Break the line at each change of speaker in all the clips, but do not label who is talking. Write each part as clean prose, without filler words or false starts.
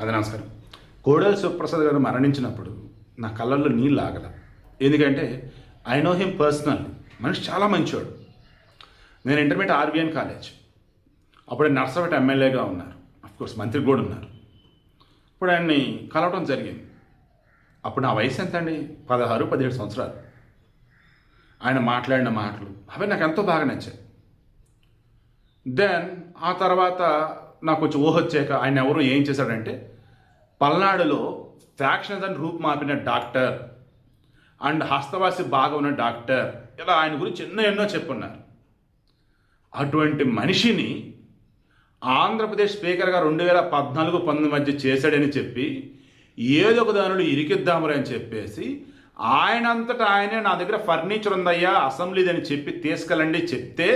అది నమస్కారం. కోడెల శివప్రసాద్ గారు మరణించినప్పుడు నా కళ్ళల్లో నీళ్ళు ఆగల. ఎందుకంటే ఐ నో హిమ్ పర్సనల్. మనిషి చాలా మంచివాడు. నేను ఇంటర్మీడియట్ ఆర్బిఎన్ కాలేజ్, అప్పుడు నర్సపేట ఎమ్మెల్యేగా ఉన్నారు, అఫ్కోర్స్ మంత్రి కూడా ఉన్నారు. ఇప్పుడు ఆయన్ని కలవడం జరిగింది. అప్పుడు నా వయసు ఎంత అండి? 16-17 సంవత్సరాలు. ఆయన మాట్లాడిన మాటలు అవి నాకు ఎంతో బాగా నచ్చాయి. దెన్ ఆ తర్వాత నాకు కొంచెం ఊహ వచ్చాక ఆయన ఎవరు ఏం చేశాడంటే, పల్నాడులో ఫ్యాక్షన్స్ అని రూపు మాపిన డాక్టర్ అండ్ హస్తవాసి బాగా ఉన్న డాక్టర్, ఇలా ఆయన గురించి ఎన్నో చెప్పున్నారు. అటువంటి మనిషిని ఆంధ్రప్రదేశ్ స్పీకర్గా 2014-19 మధ్య చేశాడని చెప్పి ఏదో ఒక దానిలో ఇరికిద్దామని అని చెప్పేసి ఆయనంతటా ఆయనే నా దగ్గర ఫర్నిచర్ ఉందయ్యా అసెంబ్లీది అని చెప్పి తీసుకెళ్ళండి చెప్తే,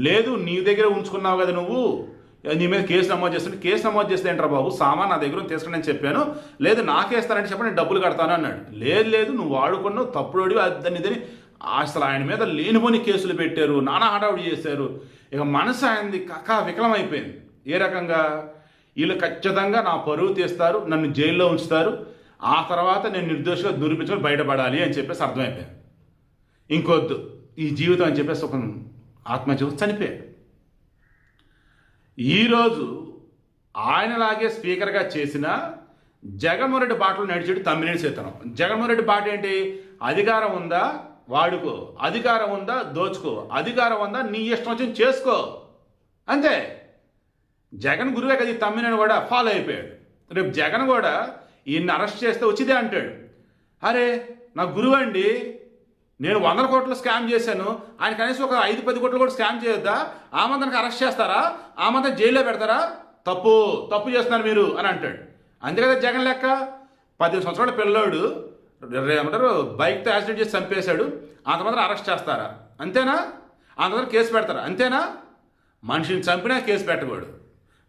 లేదు నీ దగ్గర ఉంచుకున్నావు కదా నువ్వు, నీ మీద కేసు నమోదు చేస్తుంటే, కేసు నమోదు చేస్తే ఏంట్రా బాబు, సామాన్ నా దగ్గర తీసుకుని అని చెప్పాను, లేదు నాకేస్తానంటే చెప్పండి నేను డబ్బులు కడతాను అన్నాడు. లేదు నువ్వు వాడుకున్నావు, తప్పుడోడి అదని ఇదని అసలు ఆయన మీద లేనిపోని కేసులు పెట్టారు, నానా హడావుడి చేశారు. ఇక మనసు ఆయనది వికలమైపోయింది. ఏ రకంగా? వీళ్ళు ఖచ్చితంగా నా పరువు తీస్తారు, నన్ను జైల్లో ఉంచుతారు, ఆ తర్వాత నేను నిర్దోషిగా నిరూపించుకొని బయటపడాలి అని చెప్పేసి అర్థమైపోయాను. ఇంకొద్దు ఈ జీవితం అని చెప్పేసి ఒక ఆత్మహత్య చనిపోయాడు. ఈరోజు ఆయనలాగే స్పీకర్గా చేసిన జగన్మోహన్ రెడ్డి బాటలో నడిచేడు తమ్మినేని సీతారాం. జగన్మోహన్ రెడ్డి బాట ఏంటి? అధికారం ఉందా వాడుకో, అధికారం ఉందా దోచుకో, అధికారం ఉందా నీ ఇష్టం వచ్చింది చేసుకో, అంతే. జగన్ గురువే కదా ఈ తమ్మినేని కూడా ఫాలో అయిపోయాడు. రేపు జగన్ కూడా ఈయన్ని అరెస్ట్ చేస్తే వచ్చిదే అంటాడు, అరే నా గురువు అండి, నేను 100 కోట్లు స్కామ్ చేశాను, ఆయన కనీసం ఒక 5-10 కోట్లు కూడా స్కామ్ చేయొద్దా, ఆ మందరికి అరెస్ట్ చేస్తారా, ఆ మందరం జైల్లో పెడతారా, తప్పు చేస్తున్నారు మీరు అని అంటాడు. అంతే కదా జగన్ లెక్క. 10 సంవత్సరాల పిల్లోడు ఏమంటారు బైక్తో యాక్సిడెంట్ చేసి చంపేశాడు, అంతమంది అరెస్ట్ చేస్తారా? అంతేనా? అంతమంది కేసు పెడతారా? అంతేనా? మనిషిని చంపినా కేసు పెట్టకూడదు,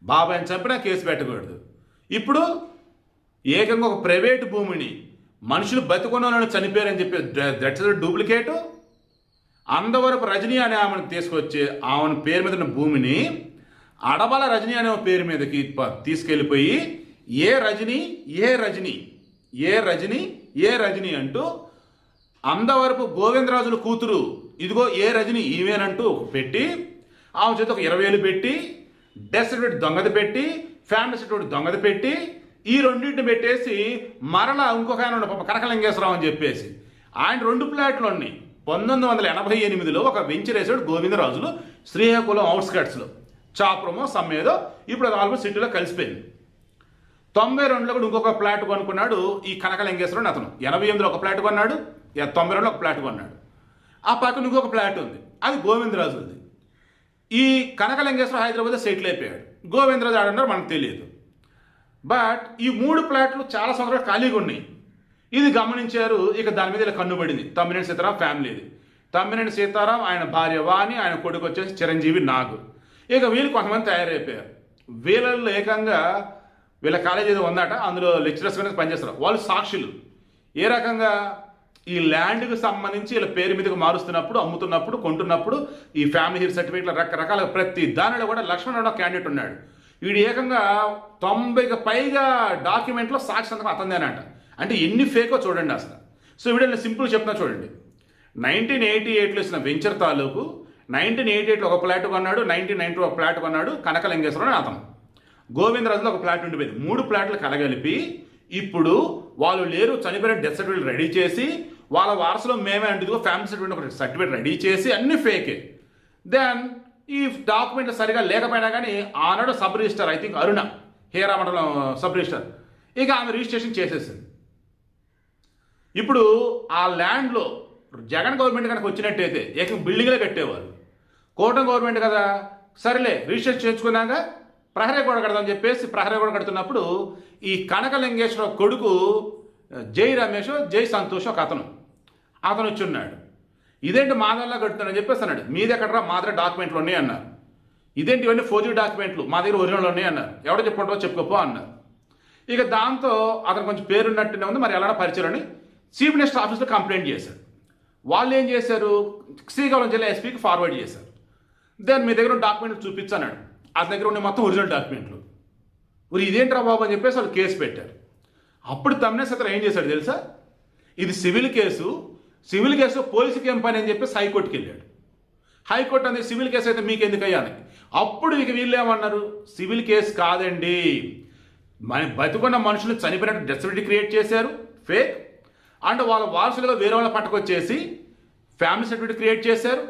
బాబాయిని చంపినా కేసు పెట్టకూడదు. ఇప్పుడు ఏకంగా ఒక ప్రైవేటు భూమిని మనుషులు బతుకున్న చనిపోయారని చెప్పి దట్స్ డూప్లికేటు. అందవరపు రజనీ అనే ఆమెను తీసుకొచ్చి ఆమెను పేరు మీద ఉన్న భూమిని అడబల రజనీ అనే పేరు మీదకి తీసుకెళ్ళిపోయి ఏ రజనీ అంటూ అందవరపు గోవిందరాజుల కూతురు ఇదిగో ఏ రజనీ ఈమెనంటూ పెట్టి ఆమె చేత ఒక 20,000 పెట్టి డెత్ సర్టిఫికేట్ దొంగది పెట్టి ఫ్యామిలీ సర్టిఫికేట్ దొంగది పెట్టి ఈ రెండింటిని పెట్టేసి మరలా ఇంకొక ఆయన పాప కనకలింగేశ్వరరావు అని చెప్పేసి ఆయన 2 ప్లాట్లు ఉన్నాయి. 1988లో ఒక వెంచర్ వేసాడు గోవిందరాజులు శ్రీకాకుళం అవుట్స్కట్స్లో, చాపురమో సమ్మేదో, ఇప్పుడు అది ఆల్మోస్ట్ సిటీలో కలిసిపోయింది. 92లో కూడా ఇంకొక ప్లాట్ కొనుక్కున్నాడు ఈ కనకలింగేశ్వరం అతను. 88లో ఒక ప్లాట్ కొన్నాడు, 92లో ఒక ప్లాట్ కొన్నాడు. ఆ పక్కన ఇంకొక ప్లాట్ ఉంది, అది గోవిందరాజుది. ఈ కనకలింగేశ్వరం హైదరాబాద్లో సెటిల్ అయిపోయాడు. గోవిందరాజు ఆడన్నారు మనకు తెలియదు. బట్ ఈ 3 ప్లాట్లు చాలా సంవత్సరాలు ఖాళీగా ఉన్నాయి. ఇది గమనించారు. ఇక దాని మీద ఇలా కన్నుబడింది తమ్మినేని సీతారాం ఫ్యామిలీది. తమ్మినేని సీతారాం, ఆయన భార్య వాణి, ఆయన కొడుకు వచ్చేసి చిరంజీవి నాగు. ఇక వీళ్ళు కొంతమంది తయారైపోయారు. వీళ్ళల్లో ఏకంగా వీళ్ళ కాలేజ్ ఏదో ఉందట, అందులో లెక్చరర్స్గానే పనిచేస్తారు. వాళ్ళు సాక్షులు. ఏ రకంగా? ఈ ల్యాండ్కి సంబంధించి వీళ్ళ పేరు మీదకి మారుస్తున్నప్పుడు, అమ్ముతున్నప్పుడు, కొంటున్నప్పుడు ఈ ఫ్యామిలీ హియర్ సర్టిఫికేట్లు రకరకాల ప్రతి దానిలో కూడా లక్ష్మణ్ అనే క్యాండిడేట్ ఉన్నాడు. వీడు ఏకంగా 90కి పైగా డాక్యుమెంట్లో సాక్షి సంతకం అతనిదేనంట. అంటే ఎన్ని ఫేకో చూడండి అసలు. సో వీడు సింపుల్ చెప్తున్నా చూడండి. 1988లో ఇచ్చిన వెంచర్ తాలూకు 1988లో ఒక ప్లాట్ కొన్నాడు, 1990లో ఒక ప్లాట్ కొన్నాడు కనకలింగేశ్వరం అతను. గోవిందరాజులో ఒక ప్లాట్ ఉండిపోయింది. 3 ప్లాట్లు కలగలిపి ఇప్పుడు వాళ్ళు లేరు, చనిపోయిన డెత్ సర్టిఫికేట్ రెడీ చేసి వాళ్ళ వారసులో మేమే అంటుకో ఫ్యామిలీ సర్టిఫికేట్ రెడీ చేసి అన్ని ఫేకే. దెన్ ఈ డాక్యుమెంట్లు సరిగా లేకపోయినా కానీ ఆనాడు sub register, I think Aruna హేరామండలం సబ్ రిజిస్టర్, ఇక ఆమె రిజిస్ట్రేషన్ చేసేసింది. ఇప్పుడు ఆ ల్యాండ్లో జగన్ గవర్నమెంట్ కనుక వచ్చినట్టయితే ఏకంగా బిల్డింగ్లే కట్టేవారు. కోటం గవర్నమెంట్ కదా, సరేలే రిజిస్ట్రేషన్ చేయించుకున్నాక ప్రహరీ గోడ కడదామని చెప్పేసి ప్రహరీ గోడ కడుతున్నప్పుడు ఈ కనకలింగేశ్వర కొడుకు జై రమేష్, జై సంతోష్ ఒక అతను వచ్చి ఉన్నాడు. ఇదేంటి మాదల్లా కడుతున్నాడని చెప్పేసి అన్నాడు. మీ దగ్గర మా దగ్గర డాక్యుమెంట్లు ఉన్నాయి అన్నారు. ఇదేంటి ఇవన్నీ ఫోర్జరీ డాక్యుమెంట్లు, మా దగ్గర ఒరిజినల్ ఉన్నాయి అన్నారు. ఎవడో చెప్పుకుంటావో చెప్పుకోపో అన్నారు. ఇక దాంతో అతను కొంచెం పేరున్నట్టునే ఉంది, మరి ఎలా పరిచయం అని చీఫ్ మినిస్టర్ ఆఫీస్లో కంప్లైంట్ చేశారు. వాళ్ళు ఏం చేశారు, శ్రీకాకుళం జిల్లా ఎస్పీకి ఫార్వర్డ్ చేశారు. దెన్ మీ దగ్గర డాక్యుమెంట్లు చూపించన్నాడు. అతని దగ్గర ఉన్న మొత్తం ఒరిజినల్ డాక్యుమెంట్లు. మరి ఇదేంట్రా బాబు అని చెప్పేసి వాళ్ళు కేసు పెట్టారు. అప్పుడు తమ్మినేని సీతారాం ఏం చేశాడు తెలుసా? ఇది సివిల్ కేసు పోలీసుకి ఏం పని అని చెప్పేసి హైకోర్టుకి వెళ్ళాడు. హైకోర్టు అనేది సివిల్ కేసు అయితే మీకు ఎందుకయ్యా అని. అప్పుడు ఇక వీళ్ళు ఏమన్నారు, సివిల్ కేసు కాదండి, బతుకున్న మనుషులు చనిపోయినట్టు డెత్ సర్టిఫికేట్ క్రియేట్ చేశారు ఫేక్, అండ్ వాళ్ళ వారసులుగా వేరే వాళ్ళ పట్టుకొచ్చేసి ఫ్యామిలీ సర్టిఫికేట్ క్రియేట్ చేశారు,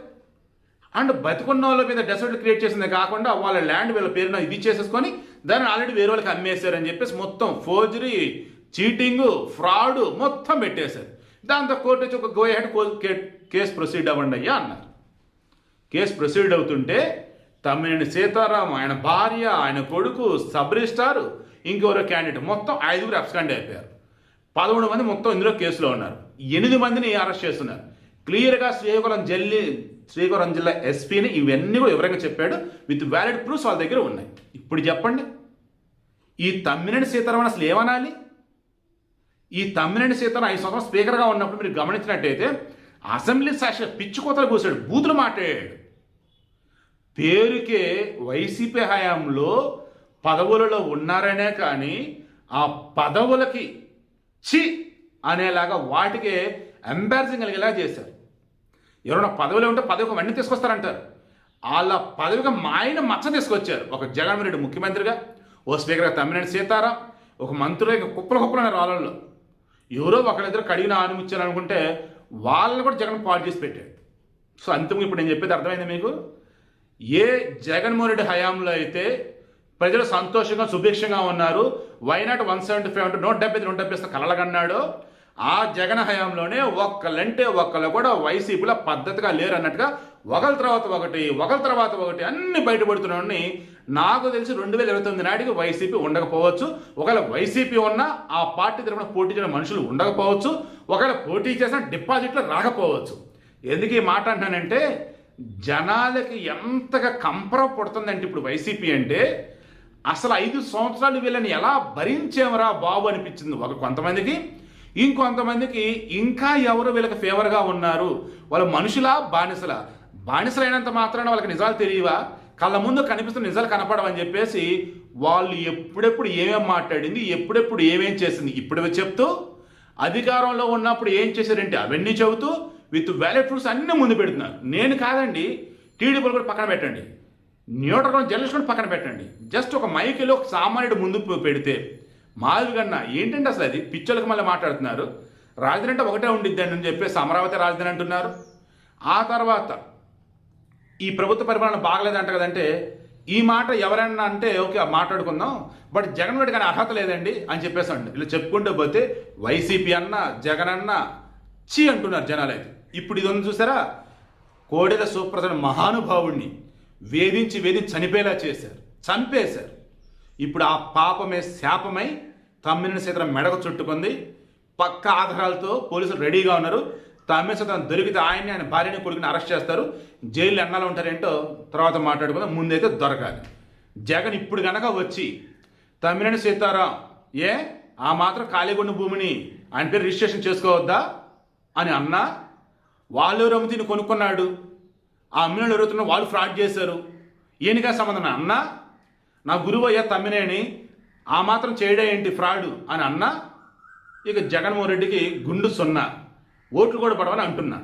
అండ్ బతుకున్న వాళ్ళ మీద డెత్ సర్టిఫికేట్ క్రియేట్ చేసిందే కాకుండా వాళ్ళ ల్యాండ్ వీళ్ళ పేరున ఇది చేసేసుకొని దాన్ని ఆల్రెడీ వేరే వాళ్ళకి అమ్మేశారు అని చెప్పేసి మొత్తం ఫోర్జరీ, చీటింగ్, ఫ్రాడ్ మొత్తం పెట్టేశారు. దాంతో కోర్టు వచ్చి ఒక గో హెడ్ కేసు ప్రొసీడ్ అవ్వండి అయ్యా అన్నారు. కేసు ప్రొసీడ్ అవుతుంటే తమ్మినేని సీతారాం, ఆయన భార్య, ఆయన కొడుకు, సబ్ రిజిస్ట్రార్, ఇంకెవరో క్యాండిడేట్ మొత్తం 5 అబ్స్కాండ్ అయిపోయారు. 11 మంది మొత్తం ఇందులో కేసులో ఉన్నారు. 8 మందిని అరెస్ట్ చేస్తున్నారు. క్లియర్గా శ్రీకాకుళం జిల్లా ఎస్పీని ఇవన్నీ కూడా వివరంగా చెప్పాడు. విత్ వ్యాలిడ్ ప్రూఫ్స్ వాళ్ళ దగ్గర ఉన్నాయి. ఇప్పుడు చెప్పండి, ఈ తమ్మినేని సీతారాం అసలు ఏమనాలి? ఈ తమ్మినేని సీతారాం 5 సంవత్సరాలు స్పీకర్గా ఉన్నప్పుడు మీరు గమనించినట్టయితే అసెంబ్లీ సెషన్ పిచ్చి కోతలు కూసాడు, బూతులు మాట్లాడాడు. పేరుకే వైసీపీ హయాంలో పదవులలో ఉన్నారనే కానీ ఆ పదవులకి చి అనేలాగా వాటికే ఎంబారసింగ్ కలిగేలా చేశారు. ఎవరైనా పదవిలో ఉంటే పదవికి వన్నీ తీసుకొస్తారంటారు. వాళ్ళ పదవిగా మాయన మచ్చ తీసుకొచ్చారు. ఒక జగన్మోహన్ రెడ్డి ముఖ్యమంత్రిగా, ఓ స్పీకర్గా తమ్మినేని సీతారాం, ఒక మంత్రులుగా కుప్పలు రాళ్ళల్లో ఎవరో ఒకళ్ళిద్దరు కడిగిన ఆనిమిచ్చారనుకుంటే వాళ్ళని కూడా జగన్ పాడు చేసి పెట్టాడు. సో అంతిమంగా ఇప్పుడు నేను చెప్పేది అర్థమైంది మీకు. ఏ జగన్మోహన్ రెడ్డి హయాంలో అయితే ప్రజలు సంతోషంగా సుభిక్షంగా ఉన్నారు, వైనాట్ 175 అంటే 170 కలలగన్నాడో, ఆ జగన్ హయాంలోనే ఒక్కళ్ళు కూడా వైసీపీలో పద్ధతిగా లేరు అన్నట్టుగా ఒకరి తర్వాత ఒకటి అన్ని బయటపడుతున్నాడని నాకు తెలిసి 2029 నాటికి వైసీపీ ఉండకపోవచ్చు. ఒకవేళ వైసీపీ ఉన్నా ఆ పార్టీ తరఫున పోటీ చేయడం మనుషులు ఉండకపోవచ్చు. ఒకవేళ పోటీ చేసినా డిపాజిట్లు రాకపోవచ్చు. ఎందుకు ఈ మాట అంటానంటే జనాలకి ఎంతగా కంపరం పుడుతుందంటే ఇప్పుడు వైసీపీ అంటే అసలు 5 సంవత్సరాలు వీళ్ళని ఎలా భరించేమరా బాబు అనిపించింది కొంతమందికి. ఇంకొంతమందికి ఇంకా ఎవరు వీళ్ళకి ఫేవర్గా ఉన్నారు, వాళ్ళ మనుషులా బానిసలైనంత మాత్రాన వాళ్ళకి నిజాలు తెలియవా, కళ్ళ ముందు కనిపిస్తున్న నిజాలు కనపడవని చెప్పేసి వాళ్ళు ఎప్పుడెప్పుడు ఏమేం మాట్లాడింది, ఎప్పుడెప్పుడు ఏమేం చేసింది ఇప్పుడు చెప్తూ, అధికారంలో ఉన్నప్పుడు ఏం చేశారంటే అవన్నీ చెబుతూ విత్ వ్యాలిడ్ ప్రూఫ్స్ అన్నీ ముందు పెడుతున్నారు. నేను కాదండి, టీడీపీలు కూడా పక్కన పెట్టండి, న్యూట్రల్ జర్నలిస్ట్ కూడా పక్కన పెట్టండి. జస్ట్ ఒక మైకిలో ఒక సామాన్యుడు ముందు పెడితే మాదిరిగన్నా ఏంటంటే అసలు అది పిచ్చోళ్ళకి మళ్ళీ మాట్లాడుతున్నారు. రాజధాని అంటే ఒకటే ఉండిద్దండి అని చెప్పేసి అమరావతి రాజధాని అంటున్నారు. ఆ తర్వాత ఈ ప్రభుత్వ పరిపాలన బాగలేదంట కదంటే ఈ మాట ఎవరన్నా అంటే ఓకే మాట్లాడుకుందాం, బట్ జగన్ రెడ్డి కానీ అర్హత లేదండి అని చెప్పేసి అండి. ఇలా చెప్పుకుంటూ పోతే వైసీపీ అన్న జగన్ అన్న చీ అంటున్నారు జనాలు. అయితే ఇప్పుడు ఇది ఉంది చూసారా, కోడెల సుప్రసన్న మహానుభావుడిని వేధించి చనిపోయేలా చంపేశారు. ఇప్పుడు ఆ పాపమే శాపమై తమ్మినేని సీతారాం మెడకు చుట్టుకుంది. పక్క ఆధారాలతో పోలీసులు రెడీగా ఉన్నారు. తమ్మినేని సీతారాం దొరికితే ఆయన భార్యని కొడుకుని అరెస్ట్ చేస్తారు. జైలు ఎన్నాళ్ళు ఉంటారేంటో తర్వాత మాట్లాడుకుందాం, ముందైతే దొరకాలి. జగన్ ఇప్పుడు కనుక వచ్చి తమ్మినేని సీతారాం ఆ మాత్రం ఖాళీగుండ భూమిని ఆయన పేరు రిజిస్ట్రేషన్ చేసుకోవద్దా అని అన్నా, వాళ్ళు ఎవరు అమ్మితిని కొనుక్కున్నాడు, ఆ అమ్మిన ఎవరుతున్నా వాళ్ళు ఫ్రాడ్ చేశారు, ఈయనగా సంబంధం అన్నా, నా గురువు అయ్యా తమ్మినేని ఆ మాత్రం చేయడం ఏంటి ఫ్రాడు అని అన్నా, ఇక జగన్మోహన్ రెడ్డికి గుండు 0 ఓట్లు కూడా పడవని అంటున్నా.